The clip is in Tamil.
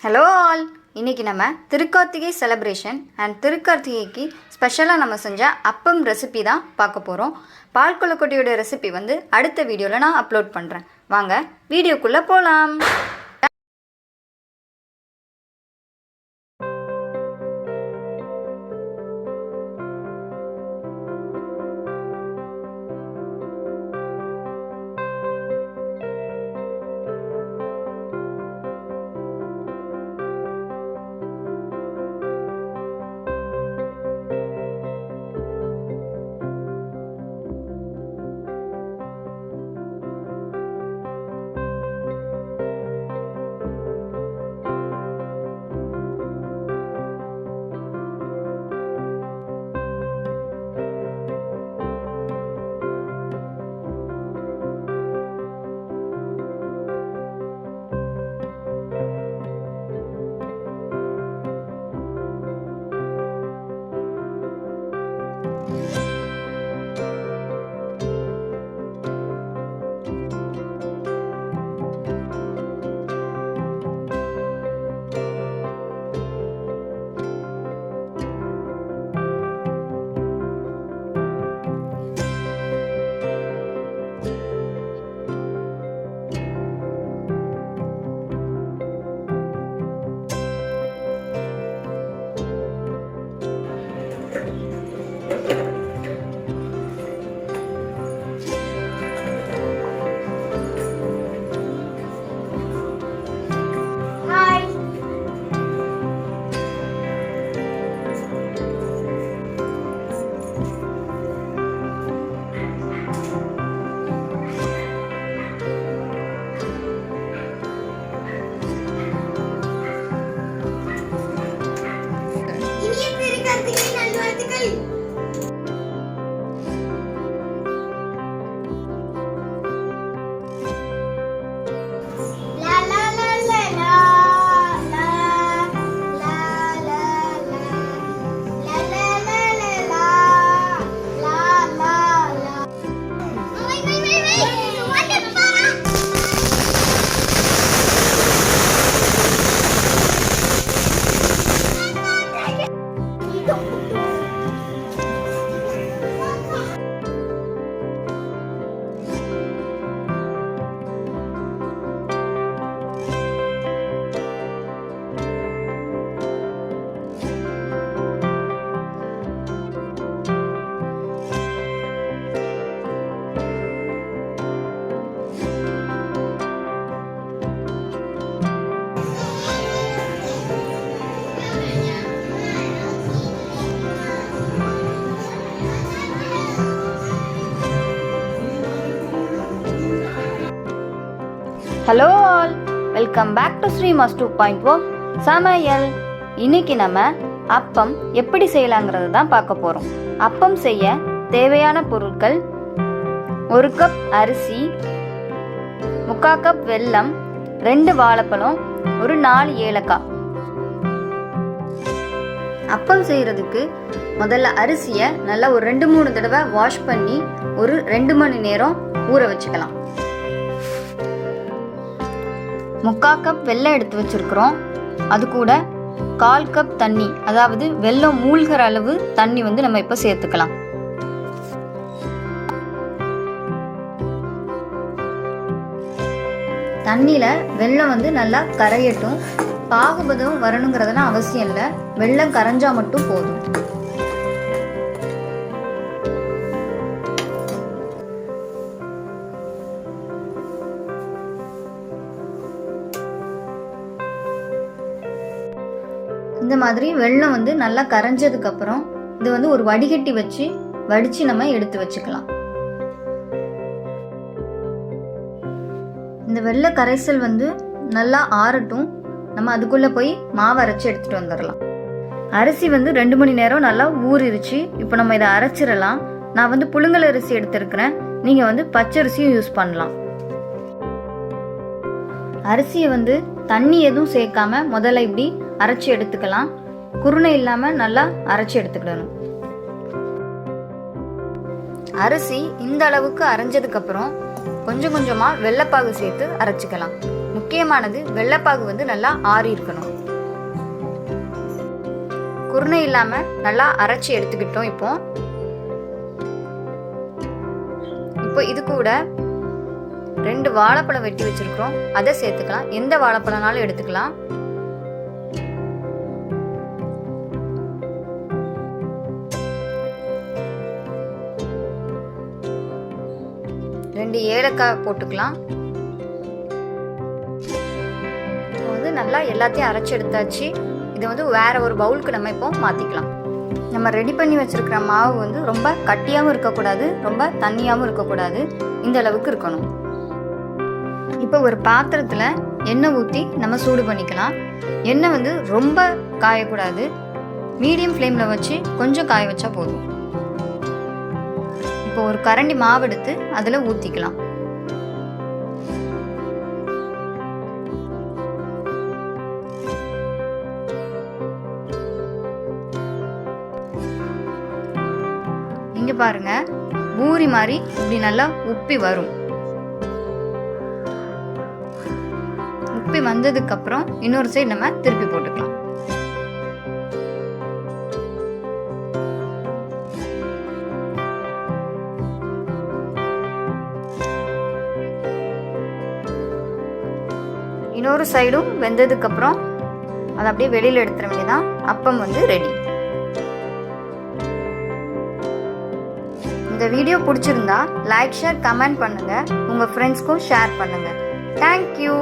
ஹலோ ஆல், இன்றைக்கி நம்ம திருக்கார்த்திகை செலிப்ரேஷன் அண்ட் திருக்கார்த்திகைக்கு ஸ்பெஷலாக நம்ம செஞ்ச அப்பம் ரெசிபி தான் பார்க்க போகிறோம். பால் கொழுக்கட்டையோட ரெசிபி அடுத்த வீடியோவில் நான் அப்லோட் பண்ணுறேன். வாங்க வீடியோக்குள்ளே போகலாம். Hello all, welcome back to Sreemas 2.0 சமையல். இன்னைக்கு நம்ம அப்பம் எப்படி செய்யலாங்கிறது தான் பார்க்க போகிறோம். அப்பம் செய்ய தேவையான பொருட்கள்: 1 கப் அரிசி, 3/4 கப் வெல்லம், 2 வாழைப்பழம், ஒரு 4 ஏலக்காய். அப்பம் செய்கிறதுக்கு முதல்ல அரிசியை நல்லா ஒரு 2-3 தடவை வாஷ் பண்ணி ஒரு 2 மணி நேரம் ஊற வச்சுக்கலாம். 3/4 கப் வெல்லம் எடுத்து வச்சிருக்கிறோம். அது கூட 1/4 கப் தண்ணி, அதாவது வெல்லம் மூழ்கிற அளவு தண்ணி நம்ம இப்போ சேர்த்துக்கலாம். தண்ணியில் வெல்லம் நல்லா கரையட்டும். பாகுபதம் வரணுங்கிறதுலாம் அவசியம் இல்லை, வெல்லம் கரைஞ்சா மட்டும் போதும். இந்த மாதிரி வெல்லம் நல்லா கரைஞ்சதுக்கு அப்புறம் இது ஒரு வடிகட்டி வச்சு வடிச்சு நம்ம எடுத்து வச்சுக்கலாம். இந்த வெல்ல கரைசல் நல்லா ஆறட்டும். நம்ம அதுக்குள்ள போய் மாவு அரைச்சி எடுத்துட்டு வந்துடலாம். அரிசி 2 மணி நேரம் நல்லா ஊறிடுச்சு. இப்போ நம்ம இதை அரைச்சிடலாம். நான் புழுங்கல் அரிசி எடுத்திருக்கிறேன். நீங்க பச்சரிசியும் யூஸ் பண்ணலாம். அரிசியை தண்ணி எதுவும் சேர்க்காம முதல்ல இப்படி அரைச்சி எடுத்துக்கலாம். குருணை இல்லாம நல்லா அரைச்சி எடுத்துக்கிடணும். அரிசி இந்த அளவுக்கு அரைஞ்சதுக்கு அப்புறம் கொஞ்சம் கொஞ்சமா வெள்ளைப்பாகு சேர்த்து அரைச்சிக்கலாம். முக்கியமானது வெள்ளைப்பாகு நல்லா ஆறி இருக்கணும். குருணை இல்லாமல் நல்லா அரைச்சி எடுத்துக்கிட்டோம். இப்போ இது கூட 2 வாழைப்பழம் வெட்டி வச்சிருக்கிறோம், அதை சேர்த்துக்கலாம். எந்த வாழைப்பழம்னாலும் எடுத்துக்கலாம். ரெண்டு ஏலக்காய் போட்டுக்கலாம். நல்லா எல்லாத்தையும் அரைச்சி எடுத்தாச்சு. இதை வேற ஒரு பவுலுக்கு நம்ம இப்போ மாற்றிக்கலாம். நம்ம ரெடி பண்ணி வச்சிருக்கிற மாவு ரொம்ப கட்டியாகவும் இருக்கக்கூடாது, ரொம்ப தண்ணியாகவும் இருக்கக்கூடாது, இந்த அளவுக்கு இருக்கணும். இப்போ ஒரு பாத்திரத்தில் எண்ணெய் ஊற்றி நம்ம சூடு பண்ணிக்கலாம். எண்ணெய் ரொம்ப காயக்கூடாது, மீடியம் ஃப்ளேமில் வச்சு கொஞ்சம் காய வச்சா போதும். இப்போ ஒரு கரண்டி மாவு எடுத்து அதில் ஊற்றிக்கலாம். இங்க பாருங்க, பூரி மாதிரி இப்படி நல்லா உப்பி வரும். உப்பி வந்ததுக்கு அப்புறம் இன்னொரு சைடு நம்ம திருப்பி போட்டுக்கலாம். இன்னொரு சைடும் வெந்ததுக்கு அப்புறம் அதை அப்படியே வெளியில எடுத்துற வேண்டியதான். அப்பம் ரெடி. இந்த வீடியோ பிடிச்சிருந்தா லைக், ஷேர், கமெண்ட் பண்ணுங்க. உங்க ஃப்ரெண்ட்ஸ்க்கும் ஷேர் பண்ணுங்க. தேங்க்யூ.